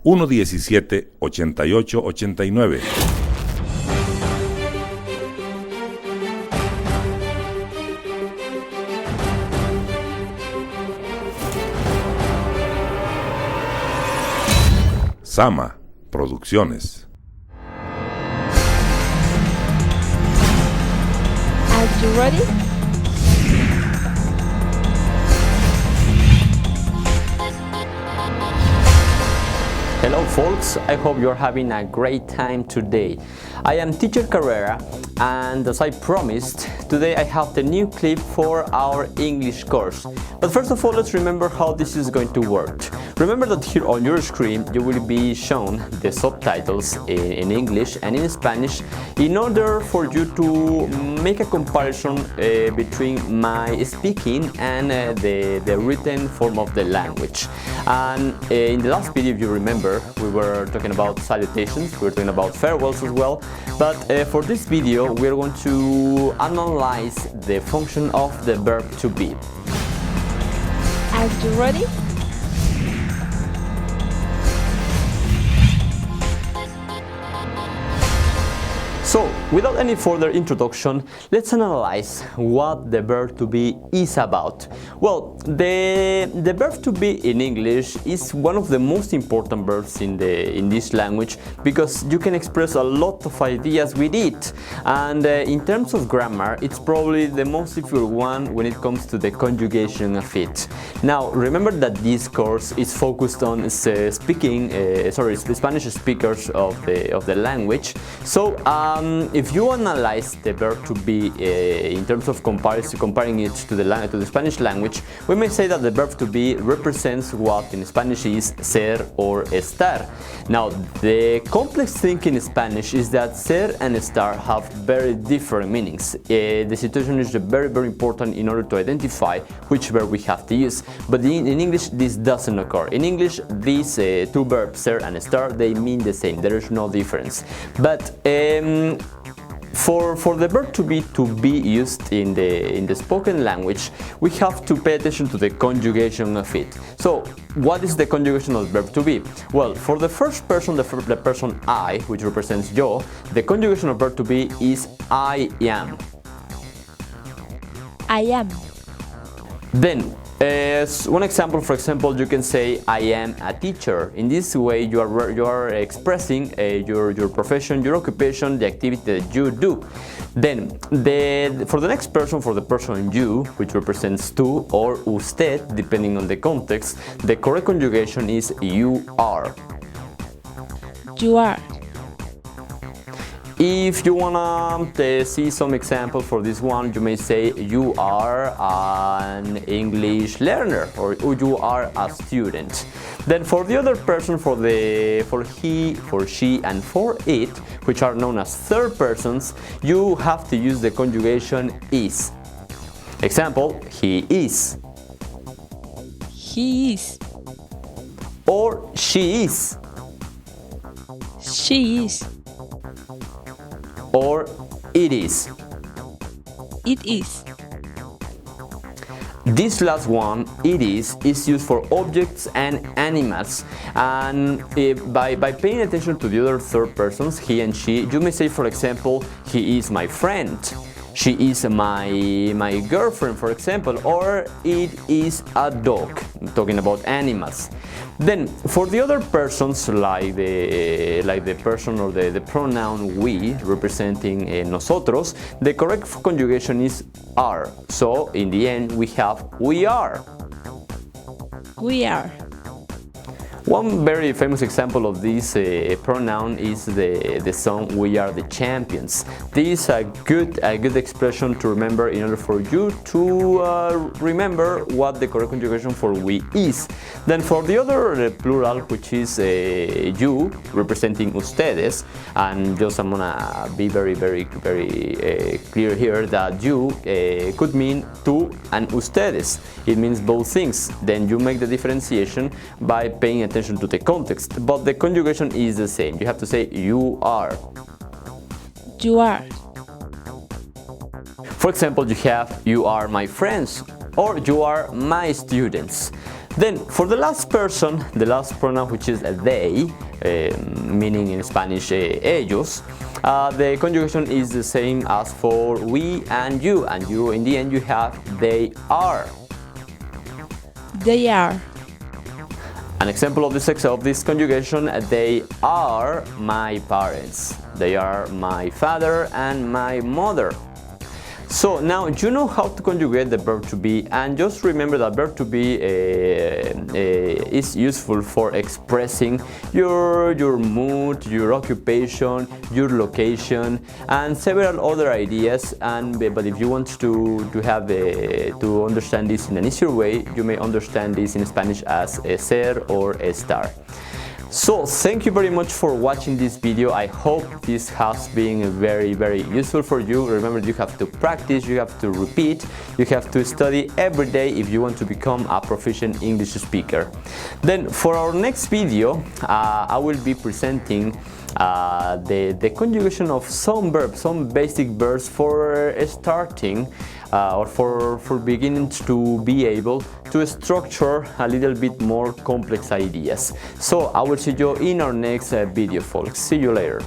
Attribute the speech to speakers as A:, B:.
A: 117-8889. Sama Producciones.
B: Are you ready?
C: Hello folks, I hope you're having a great time today. I am Teacher Carrera, and as I promised, today I have the new clip for our English course. But first of all, let's remember how this is going to work. Remember that here on your screen you will be shown the subtitles in English and in Spanish in order for you to make a comparison between my speaking and the written form of the language. And in the last video, if you remember, we were talking about salutations, we were talking about farewells as well, but for this video we are going to analyze the function of the verb to be.
B: Are you ready?
C: So, without any further introduction, let's analyze what the verb to be is about. Well, the verb to be in English is one of the most important verbs in this language because you can express a lot of ideas with it. And in terms of grammar, it's probably the most difficult one when it comes to the conjugation of it. Now, remember that this course is focused on Spanish speakers of the language. So, if you analyze the verb to be in terms of comparing it to the Spanish language, we may say that the verb to be represents what in Spanish is ser or estar. Now, the complex thing in Spanish is that ser and estar have very different meanings. The situation is very, very important in order to identify which verb we have to use. But in English, this doesn't occur. In English, these two verbs, ser and estar, they mean the same. There is no difference. But for the verb to be used in the spoken language, we have to pay attention to the conjugation of it. So, what is the conjugation of the verb to be? Well, for the first person, the person I, which represents yo, the conjugation of verb to be is I am.
B: I am.
C: Then, as one example, for example, you can say I am a teacher. In this way, you are expressing your profession, your occupation, the activity that you do. Then, for the next person, for the person you, which represents tú or usted, depending on the context, the correct conjugation is you are.
B: You are.
C: If you wanna see some example for this one, you may say you are an English learner or you are a student. Then for the other person, for he, for she, and for it, which are known as third persons, you have to use the conjugation is. Example, he is.
B: He is.
C: Or she is.
B: She is.
C: Or it is.
B: It is.
C: This last one, it is used for objects and animals, and by paying attention to the other third persons, he and she, you may say, for example, he is my friend, she is my girlfriend, for example, or it is a dog. I'm talking about animals. Then, for the other persons, like the person or the pronoun we, representing nosotros, the correct conjugation is are. So, in the end, we have we are.
B: We are.
C: One very famous example of this pronoun is the song "We Are the Champions." This is a good expression to remember in order for you to remember what the correct conjugation for "we" is. Then for the other plural, which is you, representing ustedes, and just I'm gonna be very clear here that you could mean tú and ustedes. It means both things. Then you make the differentiation by paying attention to the context, but the conjugation is the same. You have to say you are.
B: You are.
C: For example, you have you are my friends or you are my students. Then for the last person, the last pronoun, which is they, meaning in Spanish ellos, the conjugation is the same as for we and you in the end you have they are.
B: They are.
C: An example of this conjugation, they are my parents. They are my father and my mother. So now you know how to conjugate the verb to be, and just remember that verb to be is useful for expressing your mood, your occupation, your location, and several other ideas. But if you want to understand this in an easier way, you may understand this in Spanish as ser or estar. So thank you very much for watching this video. I hope this has been very useful for you. Remember, you have to practice, you have to repeat, you have to study every day if you want to become a proficient English speaker. Then for our next video, I will be presenting the conjugation of some verbs, some basic verbs for starting or for beginning to be able to structure a little bit more complex ideas. So I will see you in our next video, folks. See you later.